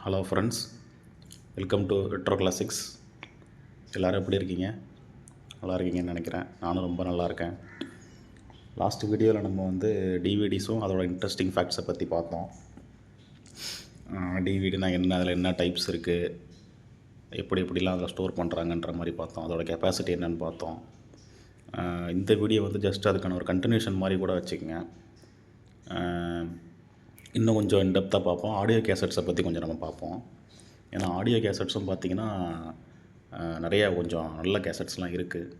Hello friends, welcome to retro classics. எல்லோரும் எப்படி இருக்கீங்க? நல்லா இருக்கீங்கன்னு நினைக்கிறேன். நானும் ரொம்ப நல்லா இருக்கேன். லாஸ்ட் வீடியோவில் நம்ம டிவிடிஸும் அதோட இன்ட்ரெஸ்டிங் ஃபேக்ட்ஸை பற்றி பார்த்தோம். டிவிடினா என்ன, அதில் என்ன டைப்ஸ் இருக்குது, எப்படிலாம் அதில் ஸ்டோர் பண்ணுறாங்கன்ற மாதிரி பார்த்தோம். அதோட கெப்பாசிட்டி என்னென்னு பார்த்தோம். இந்த வீடியோ ஜஸ்ட் அதுக்கான ஒரு கண்டினியூஷன் மாதிரி கூட வச்சுக்கோங்க. இன்னும் கொஞ்சம் இன்டெப்த்தாக பார்ப்போம். ஆடியோ கேசட்ஸை பற்றி கொஞ்சம் நம்ம பார்ப்போம். ஏன்னா ஆடியோ கேசட்ஸும் பார்த்திங்கன்னா நிறையா கொஞ்சம் நல்ல கேசட்ஸ்லாம் இருக்குது.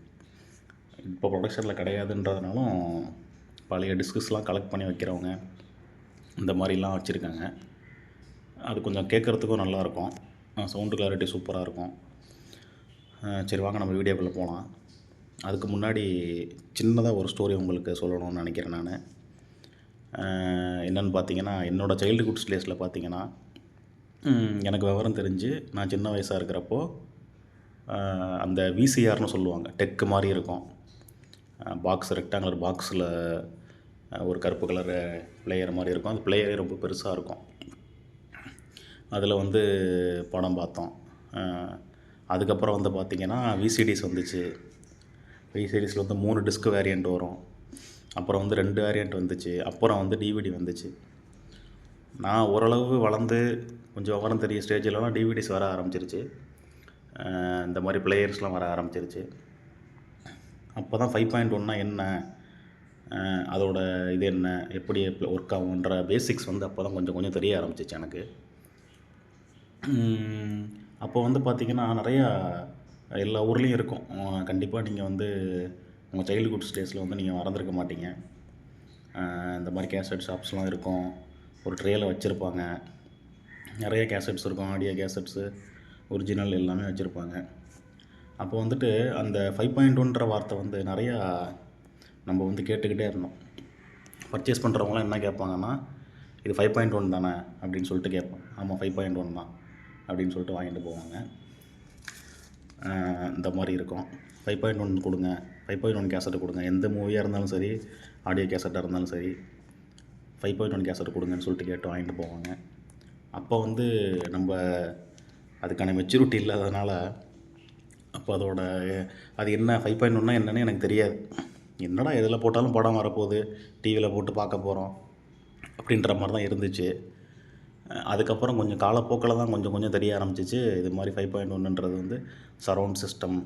இப்போ ப்ரொடக்ஷனில் கிடையாதுன்றதுனாலும் பழைய டிஸ்கஸ்லாம் கலெக்ட் பண்ணி வைக்கிறவங்க இந்த மாதிரிலாம் வச்சுருக்காங்க. அது கொஞ்சம் கேட்குறதுக்கும் நல்லாயிருக்கும். சவுண்டு கிளாரிட்டி சூப்பராக இருக்கும். சரி, வாங்க நம்ம வீடியோக்குள்ளே போகலாம். அதுக்கு முன்னாடி சின்னதாக ஒரு ஸ்டோரி உங்களுக்கு சொல்லணும்னு நினைக்கிறேன். நான் என்னென்னு பார்த்தீங்கன்னா, என்னோடய சைல்டுஹுட் டேஸில் பார்த்தீங்கன்னா, எனக்கு விவரம் தெரிஞ்சு நான் சின்ன வயசாக இருக்கிறப்போ அந்த விசிஆர்னு சொல்லுவாங்க, டெக்கு மாதிரி இருக்கும் பாக்ஸ், ரெக்டாங்குலர் பாக்ஸில் ஒரு கருப்பு கலர் பிளேயர் மாதிரி இருக்கும். அந்த பிளேயரே ரொம்ப பெருசாக இருக்கும். அதில் படம் பார்த்தோம். அதுக்கப்புறம் பார்த்திங்கன்னா விசிடிஸ் வந்துச்சு. விசிடிஸில் 3 டிஸ்க் வேரியண்ட் வரும். அப்புறம் 2 வேரியண்ட் வந்துச்சு. அப்புறம் டிவிடி வந்துச்சு. நான் ஓரளவு வளர்ந்து கொஞ்சம் விவரம் தெரிய ஸ்டேஜிலலாம் டிவிடிஸ் வர ஆரம்பிச்சிருச்சு. இந்த மாதிரி பிளேயர்ஸ்லாம் வர ஆரம்பிச்சிருச்சு. அப்போ தான் 5.1னா என்ன, அதோட இது என்ன, எப்படி ஒர்க் ஆகுன்ற பேசிக்ஸ் அப்போ தான் கொஞ்சம் கொஞ்சம் தெரிய ஆரம்பிச்சிச்சு எனக்கு. அப்போ பார்த்திங்கன்னா நிறையா எல்லா ஊர்லேயும் இருக்கும். கண்டிப்பாக நீங்கள் உங்கள் சைல்டுஹுட் ஸ்டேஜில் நீங்கள் மறந்துருக்க மாட்டீங்க. இந்த மாதிரி கேசட் ஷாப்ஸ்லாம் இருக்கும். ஒரு ட்ரேயில் வச்சுருப்பாங்க. நிறைய கேசட்ஸ் இருக்கும். ஆடியோ கேசட்ஸு, ஒரிஜினல் எல்லாமே வச்சுருப்பாங்க. அப்போ அந்த 5.1ன்ற வார்த்தை நிறையா நம்ம கேட்டுக்கிட்டே இருந்தோம். பர்ச்சேஸ் பண்ணுறவங்களாம் என்ன கேட்பாங்கன்னா, இது 5.1 தானே அப்படின்னு சொல்லிட்டு கேட்போம். ஆமாம், 5.1 தான் அப்படின்னு சொல்லிட்டு வாங்கிட்டு போவாங்க. இந்த மாதிரி இருக்கும். 5.1 கொடுங்க, 5.1 கேசட்டு கொடுங்க. எந்த மூவியாக இருந்தாலும் சரி, ஆடியோ கேசட்டாக இருந்தாலும் சரி, 5.1 கேசட் கொடுங்கன்னு சொல்லிட்டு கேட்டு வாங்கிட்டு போவாங்க. அப்போ நம்ம அதுக்கான மெச்சூரிட்டி இல்லாததுனால அப்போ அது என்ன 5.1னா என்னன்னு எனக்கு தெரியாது. என்னடா எதில் போட்டாலும் படம் வரப்போகுது, டிவியில் போட்டு பார்க்க போகிறோம் அப்படின்ற மாதிரி தான் இருந்துச்சு. அதுக்கப்புறம் கொஞ்சம் காலப்போக்கில் தான் கொஞ்சம் கொஞ்சம் தெரிய ஆரம்பிச்சிச்சு. இது மாதிரி 5.1ன்றது சரவுண்ட் சிஸ்டம்.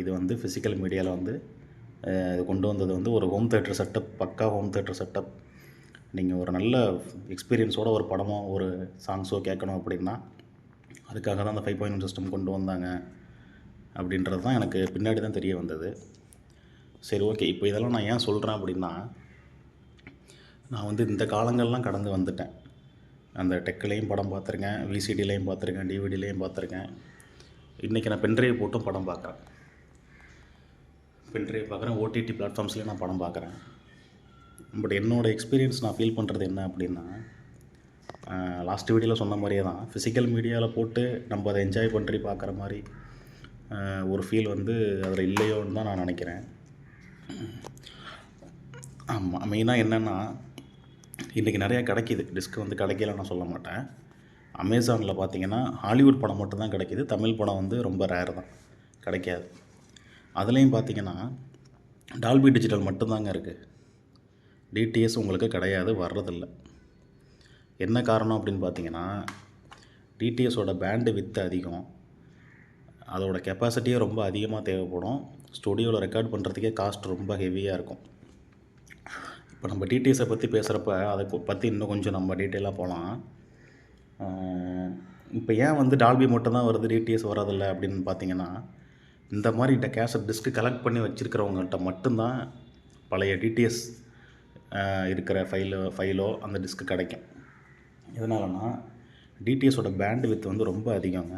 இது ஃபிசிக்கல் மீடியாவில் இது கொண்டு வந்தது ஒரு ஹோம் தேட்டர் செட்டப், பக்கா ஹோம் தேட்டர் செட்டப். நீங்கள் ஒரு நல்ல எக்ஸ்பீரியன்ஸோட ஒரு படமோ ஒரு சாங்ஸோ கேட்கணும் அப்படின்னா அதுக்காக தான் அந்த 5.1 சிஸ்டம் கொண்டு வந்தாங்க அப்படின்றது தான் எனக்கு பின்னாடி தான் தெரிய வந்தது. சரி, ஓகே. இப்போ இதெல்லாம் நான் ஏன் சொல்கிறேன் அப்படின்னா, நான் இந்த காலங்கள்லாம் கடந்து வந்துட்டேன். அந்த டெக்லேயும் படம் பார்த்துருக்கேன், விசிடிலையும் பார்த்துருக்கேன், டிவிடிலையும் பார்த்துருக்கேன். இன்றைக்கி நான் பென்ட்ரைவ் போட்டும் படம் பார்க்குறேன். பென்ட்ரைவ் பார்க்குறேன், ஓடிடி பிளாட்ஃபார்ம்ஸ்லேயும் நான் படம் பார்க்குறேன். பட் என்னோடய எக்ஸ்பீரியன்ஸ் நான் ஃபீல் பண்ணுறது என்ன அப்படின்னா, லாஸ்ட் வீடியோவில் சொன்ன மாதிரியே தான், ஃபிசிக்கல் மீடியாவில் போட்டு நம்ம அதை என்ஜாய் பண்ணி பார்க்குற மாதிரி ஒரு ஃபீல் அதில் இல்லையோன்னு தான் நான் நினைக்கிறேன். ஆமாம், மெயினாக என்னென்னா, இன்றைக்கி நிறையா கிடைக்கிது. டிஸ்க் கிடைக்கல நான் சொல்ல மாட்டேன். அமேசானில் பார்த்திங்கன்னா ஹாலிவுட் படம் மட்டும்தான் கிடைக்கிது. தமிழ் படம் ரொம்ப ரேர் தான், கிடைக்காது. அதுலேயும் பார்த்திங்கன்னா டால்பி டிஜிட்டல் மட்டும்தாங்க இருக்குது. டிடிஎஸ் உங்களுக்கு கிடையாது, வர்றதில்லை. என்ன காரணம் அப்படின்னு பார்த்தீங்கன்னா, டிடிஎஸோட பேண்டு வித்து அதிகம், அதோட கெப்பாசிட்டியே ரொம்ப அதிகமாக தேவைப்படும். ஸ்டுடியோவில் ரெக்கார்ட் பண்ணுறதுக்கே காஸ்ட் ரொம்ப ஹெவியாக இருக்கும். இப்போ நம்ம டிடிஎஸை பற்றி பேசுகிறப்ப அதை பற்றி இன்னும் கொஞ்சம் நம்ம டீட்டெயிலாக போகலாம். இப்போ ஏன் டால்பி மட்டும்தான் வருது, டிடிஎஸ் வர்றதில்லை அப்படின்னு பார்த்தீங்கன்னா, இந்த மாதிரி கேசட் டிஸ்க்கு கலெக்ட் பண்ணி வச்சுருக்கிறவங்கள்ட்ட மட்டும்தான் பழைய டிடிஎஸ் இருக்கிற ஃபைலோ அந்த டிஸ்க்கு கிடைக்கும். எதனாலனா, டிடிஎஸோட பேண்டு வித் ரொம்ப அதிகங்க.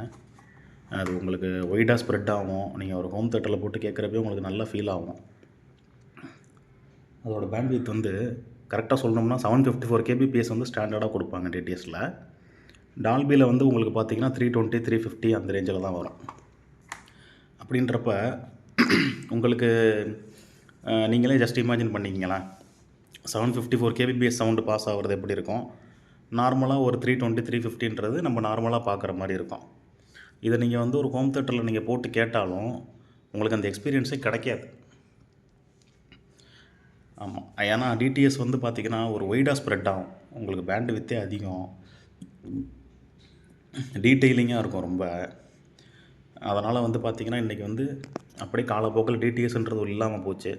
அது உங்களுக்கு ஒய்டாக ஸ்ப்ரெட் ஆகும். நீங்கள் ஒரு ஹோம் தேட்டரில் போட்டு கேட்குறப்பே உங்களுக்கு நல்லா ஃபீல் ஆகும். அதோட பேண்ட் வித் கரெக்டாக சொல்லணும்னா 754 kbps ஸ்டாண்டர்டாக கொடுப்பாங்க டிடிஎஸில். டால்பியில் உங்களுக்கு பார்த்தீங்கன்னா 320, 350 அந்த ரேஞ்சில் தான் வரும். அப்படின்றப்ப உங்களுக்கு நீங்களே ஜஸ்ட் இமேஜின் பண்ணிக்கிங்களேன், 754 kbps சவுண்டு பாஸ் ஆகிறது எப்படி இருக்கும், நார்மலாக ஒரு 320 350ன்றது நம்ம நார்மலாக பார்க்குற மாதிரி இருக்கும். இதை நீங்கள் வந்து ஒரு ஹோம் தேட்டரில் நீங்கள் போட்டு கேட்டாலும் உங்களுக்கு அந்த எக்ஸ்பீரியன்ஸே கிடைக்காது. ஆமாம், ஏன்னா டிடிஎஸ் வந்து பார்த்திங்கன்னா ஒரு ஒய்டாக ஸ்ப்ரெட் ஆகும், உங்களுக்கு பேண்டு வித்தே அதிகம், டீட்டெயிலிங்காக இருக்கும் ரொம்ப. அதனால் வந்து பார்த்திங்கன்னா இன்றைக்கி வந்து அப்படியே காலப்போக்கில் டிடிஎஸ்ன்றது இல்லாமல் போச்சு.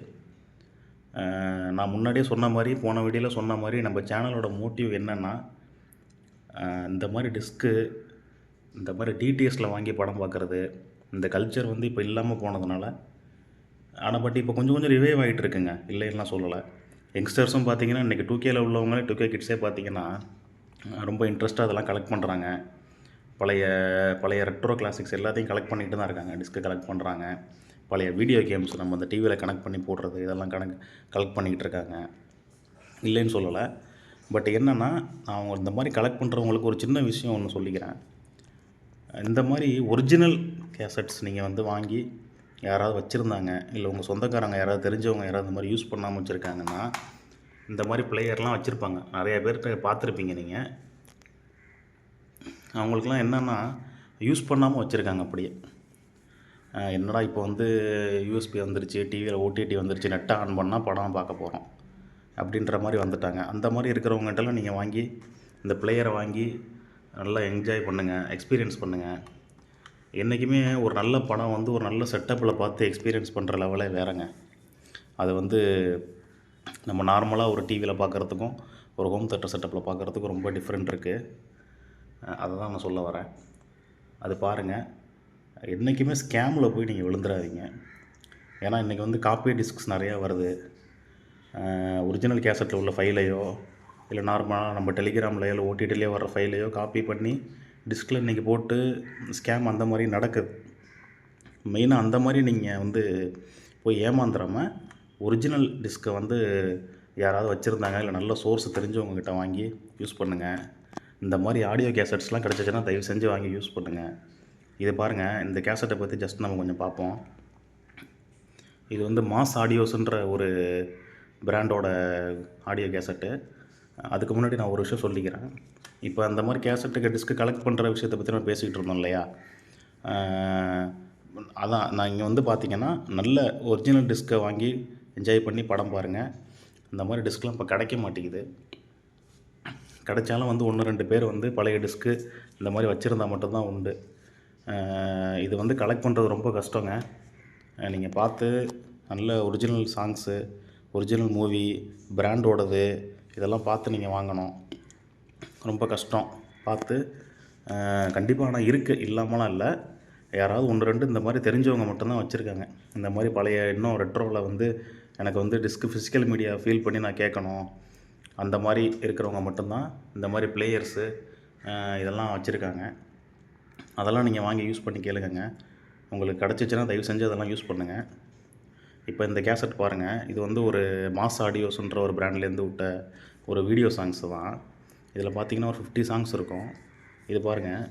நான் முன்னாடியே சொன்ன மாதிரி, போன வீடியோவில் சொன்ன மாதிரி, நம்ம சேனலோட மோட்டிவ் என்னென்னா, இந்த மாதிரி டிஸ்க்கு, இந்த மாதிரி டிடிஎஸில் வாங்கி படம் பார்க்குறது, இந்த கல்ச்சர் வந்து இப்போ இல்லாமல் போனதுனால. ஆனால் பட் இப்போ கொஞ்சம் கொஞ்சம் ரிவைவ் ஆகிட்டு இருக்குங்க, இல்லைன்னுலாம் சொல்லலை. யங்ஸ்டர்ஸும் பார்த்திங்கன்னா இன்றைக்கி 2Kல உள்ளவங்களே 2K கிட்ஸே பார்த்திங்கன்னா ரொம்ப இன்ட்ரெஸ்ட்டாக அதெல்லாம் கலெக்ட் பண்ணுறாங்க. பழைய பழைய ரெட்ரோ கிளாசிக்ஸ் எல்லாத்தையும் கலெக்ட் பண்ணிகிட்டு தான் இருக்காங்க. டிஸ்க்கு கலெக்ட் பண்ணுறாங்க, பழைய வீடியோ கேம்ஸ் நம்ம அந்த டிவியில் கனெக்ட் பண்ணி போடுறது, இதெல்லாம் கலெக்ட் பண்ணிக்கிட்டு இருக்காங்க, இல்லைன்னு சொல்லலை. பட் என்னென்னா, அவங்க இந்த மாதிரி கலெக்ட் பண்ணுறவங்களுக்கு ஒரு சின்ன விஷயம் ஒன்று சொல்லிக்கிறேன். இந்த மாதிரி ஒரிஜினல் கேசட்ஸ் நீங்கள் வந்து வாங்கி யாராவது வச்சுருந்தாங்க, இல்லை உங்கள் சொந்தக்காரங்க யாராவது தெரிஞ்சவங்க யாராவது இந்த மாதிரி யூஸ் பண்ணாமல் வச்சுருக்காங்கன்னா, இந்த மாதிரி பிளேயர்லாம் வச்சுருப்பாங்க, நிறைய பேர்கிட்ட பார்த்துருப்பீங்க நீங்கள். அவங்களுக்குலாம் என்னென்னா யூஸ் பண்ணாமல் வச்சுருக்காங்க அப்படியே. என்னடா இப்போ வந்து யூஎஸ்பி வந்துருச்சு, டிவியில் ஓடிடி வந்துருச்சு, நெட்டை ஆன் பண்ணால் படம் பார்க்க போகிறோம் அப்படின்ற மாதிரி வந்துட்டாங்க. அந்த மாதிரி இருக்கிறவங்ககிட்டலாம் நீங்கள் வாங்கி இந்த பிளேயரை வாங்கி நல்லா என்ஜாய் பண்ணுங்கள், எக்ஸ்பீரியன்ஸ் பண்ணுங்கள். என்றைக்குமே ஒரு நல்ல படம் வந்து ஒரு நல்ல செட்டப்பில் பார்த்து எக்ஸ்பீரியன்ஸ் பண்ணுற லெவலே வேறங்க. அது வந்து நம்ம நார்மலாக ஒரு டிவியில் பார்க்குறதுக்கும் ஒரு ஹோம் தேட்டர் செட்டப்பில் பார்க்குறதுக்கும் ரொம்ப டிஃப்ரெண்ட் இருக்குது. அதை தான் நான் சொல்ல வரேன். அது பாருங்கள், என்றைக்குமே ஸ்கேமில் போய் நீங்கள் விழுந்துடாதீங்க. ஏன்னா இன்றைக்கி வந்து காப்பி டிஸ்க்ஸ் நிறையா வருது. ஒரிஜினல் கேசட்டில் உள்ள ஃபைலையோ, இல்லை நார்மலாக நம்ம டெலிகிராம்லையோ இல்லை ஓடிடிலேயோ வர ஃபைலையோ காப்பி பண்ணி டிஸ்கில் இன்றைக்கி போட்டு ஸ்கேம் அந்த மாதிரி நடக்குது. மெயினாக அந்த மாதிரி நீங்கள் வந்து போய் ஏமாந்துடாமல் ஒரிஜினல் டிஸ்க்கை வந்து யாராவது வச்சுருந்தாங்க, இல்லை நல்ல சோர்ஸ் தெரிஞ்சவங்ககிட்ட வாங்கி யூஸ் பண்ணுங்கள். இந்த மாதிரி ஆடியோ கேசட்ஸ்லாம் கிடச்சிச்சின்னா தயவு செஞ்சு வாங்கி யூஸ் பண்ணுங்கள். இது பாருங்கள், இந்த கேசட்டை பற்றி ஜஸ்ட் நம்ம கொஞ்சம் பார்ப்போம். இது வந்து மாஸ் ஆடியோஸ்ன்ற ஒரு பிராண்டோட ஆடியோ கேசட்டு. அதுக்கு முன்னாடி நான் ஒரு விஷயம் சொல்லிக்கிறேன். இப்போ அந்த மாதிரி கேசட்டுக்கு டிஸ்க்கு கலெக்ட் பண்ணுற விஷயத்தை பற்றி நம்ம பேசிக்கிட்டு இருந்தோம் இல்லையா? அதான் நான் இங்கே வந்து பார்த்திங்கன்னா நல்ல ஒரிஜினல் டிஸ்க்கை வாங்கி என்ஜாய் பண்ணி படம் பாருங்கள். இந்த மாதிரி டிஸ்க்லாம் இப்போ கிடைக்க மாட்டேங்குது. கிடைச்சாலும் வந்து 1-2 பேர் வந்து பழைய டிஸ்க்கு இந்த மாதிரி வச்சுருந்தா மட்டும்தான் உண்டு. இது வந்து கலெக்ட் பண்ணுறது ரொம்ப கஷ்டங்க. நீங்கள் பார்த்து நல்ல ஒரிஜினல் சாங்ஸு, ஒரிஜினல் மூவி, பிராண்டோடது இதெல்லாம் பார்த்து நீங்கள் வாங்கணும். ரொம்ப கஷ்டம் பார்த்து. கண்டிப்பாக ஆனால் இருக்குது, இல்லாமலாம் இல்லை. யாராவது 1-2 இந்த மாதிரி தெரிஞ்சவங்க மட்டும்தான் வச்சுருக்காங்க. இந்த மாதிரி பழைய இன்னும் ரெட்ரோவில் வந்து எனக்கு வந்து டிஸ்க்கு ஃபிசிக்கல் மீடியா ஃபீல் பண்ணி நான் கேட்கணும், அந்த மாதிரி இருக்கிறவங்க மட்டும்தான் இந்த மாதிரி பிளேயர்ஸு இதெல்லாம் வச்சுருக்காங்க. அதெல்லாம் நீங்கள் வாங்கி யூஸ் பண்ணி கேளுங்க. உங்களுக்கு கிடச்சிச்சின்னா தயவு செஞ்சு அதெல்லாம் யூஸ் பண்ணுங்கள். இப்போ இந்த கேசட் பாருங்கள், இது வந்து ஒரு மாஸ் ஆடியோஸ்ன்ற ஒரு பிராண்ட்லேருந்து விட்ட ஒரு வீடியோ சாங்ஸு தான். இதில் பார்த்திங்கன்னா ஒரு 50 சாங்ஸ் இருக்கும். இது பாருங்கள்,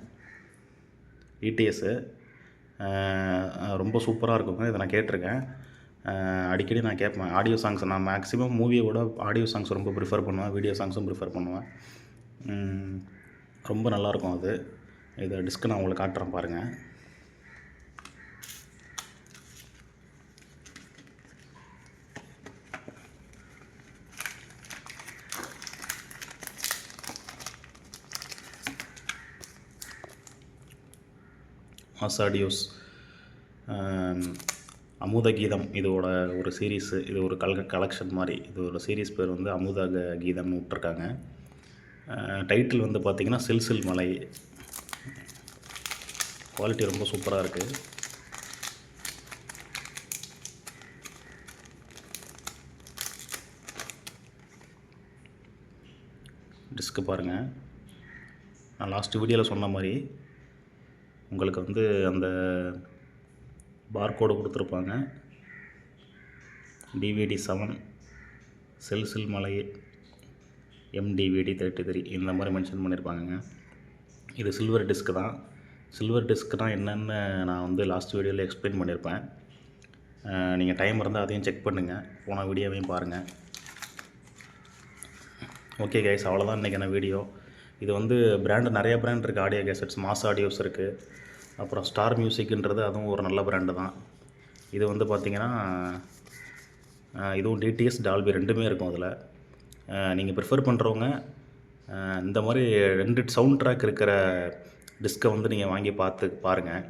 இடிஎஸ்ஸு ரொம்ப சூப்பராக இருக்குங்க. இதை நான் கேட்டிருக்கேன், அடிக்கடி நான் கேட்பேன். ஆடியோ சாங்ஸ் நான் மேக்ஸிமம் மூவியை விட ஆடியோ சாங்ஸ் ரொம்ப ப்ரிஃபர் பண்ணுவேன், வீடியோ சாங்ஸும் ப்ரிஃபர் பண்ணுவேன். ரொம்ப நல்லாயிருக்கும் அது. இதை டிஸ்க்கு நான் உங்களுக்கு காட்டுறேன் பாருங்கள். மாஸ் ஆடியோஸ் அமுத கீதம் இதோட ஒரு சீரீஸு. இது ஒரு கலெக்ஷன் மாதிரி. இது ஒரு சீரீஸ் பேர் வந்து அமுத கீதம்னு விட்ருக்காங்க. டைட்டில் வந்து பார்த்திங்கன்னா சில்சில் மலை. குவாலிட்டி ரொம்ப சூப்பராக இருக்குது. டிஸ்க்கு பாருங்கள், நான் லாஸ்ட் வீடியோவில் சொன்ன மாதிரி உங்களுக்கு வந்து அந்த பார்கோடு கொடுத்துருப்பாங்க. DVD 7 சில்சில் மலை MDVD 33 இந்த மாதிரி மென்ஷன் பண்ணியிருப்பாங்கங்க. இது சில்வர் டிஸ்க்கு தான். சில்வர் டிஸ்க்கு தான் என்னென்னு நான் வந்து லாஸ்ட் வீடியோவில் எக்ஸ்பிளைன் பண்ணியிருப்பேன். நீங்கள் டைம் இருந்தால் அதையும் செக் பண்ணுங்கள், போன வீடியோவையும் பாருங்கள். ஓகே கைஸ், அவ்வளோதான் இன்றைக்கான வீடியோ. இது வந்து நிறைய பிராண்ட் இருக்குது ஆடியோ கேசட்ஸ். மாஸ் ஆடியோஸ் இருக்குது, அப்புறம் ஸ்டார் மியூசிக்ன்றது அதுவும் ஒரு நல்ல பிராண்டு தான். இது வந்து பார்த்திங்கன்னா இதுவும் டிடிஎஸ் டால்பி ரெண்டுமே இருக்கும் அதில். நீங்கள் ப்ரிஃபர் பண்ணுறவங்க இந்த மாதிரி 2 சவுண்ட் ட்ராக் இருக்கிற டிஸ்கை வந்து நீங்கள் வாங்கி பாருங்கள்.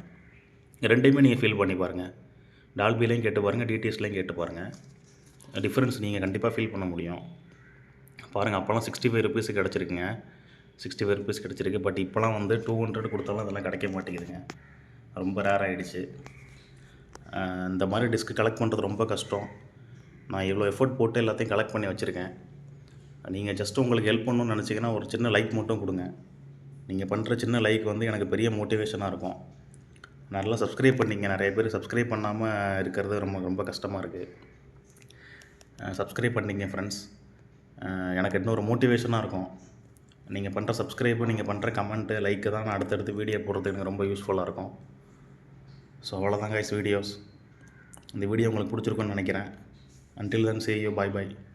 ரெண்டையுமே நீங்கள் ஃபீல் பண்ணி பாருங்கள். டால்பிலையும் கேட்டு பாருங்கள், டிடிஎஸ்லையும் கேட்டு பாருங்கள். டிஃப்ரென்ஸ் நீங்கள் கண்டிப்பாக ஃபீல் பண்ண முடியும். பாருங்கள், அப்போல்லாம் 65 ருபீஸ் கிடச்சிருக்குங்க. 65 ருபீஸ் கிடச்சிருக்கு. பட் இப்போலாம் வந்து 200 கொடுத்தாலும் அதெல்லாம் கிடைக்க மாட்டேங்குதுங்க. ரொம்ப ரேர் ஆகிடுச்சு. இந்த மாதிரி டிஸ்க் கலெக்ட் பண்ணுறது ரொம்ப கஷ்டம். நான் இவ்வளோ எஃபோர்ட் போட்டு எல்லாத்தையும் கலெக்ட் பண்ணி வச்சுருக்கேன். நீங்கள் ஜஸ்ட்டு உங்களுக்கு ஹெல்ப் பண்ணணும்னு நினச்சிங்கன்னா ஒரு சின்ன லைக் மட்டும் கொடுங்க. நீங்கள் பண்ணுற சின்ன லைக் வந்து எனக்கு பெரிய மோட்டிவேஷனாக இருக்கும். நல்லா சப்ஸ்கிரைப் பண்ணிங்க. நிறைய பேர் சப்ஸ்கிரைப் பண்ணாமல் இருக்கிறது ரொம்ப ரொம்ப கஷ்டமாக இருக்குது. சப்ஸ்கிரைப் பண்ணிங்க ஃப்ரெண்ட்ஸ். எனக்கு இன்னொரு மோட்டிவேஷனாக இருக்கும். நீங்கள் பண்ணுற சப்ஸ்கிரைப்பு, நீங்கள் பண்ணுற கமெண்ட்டு, லைக்கு தான் நான் அடுத்தடுத்து வீடியோ போடுறதுக்கு எனக்கு ரொம்ப யூஸ்ஃபுல்லாக இருக்கும். ஸோ அவ்வளோதாங்க வீடியோஸ். இந்த வீடியோ உங்களுக்கு பிடிச்சிருக்குன்னு நினைக்கிறேன். Until then, see you. Bye bye.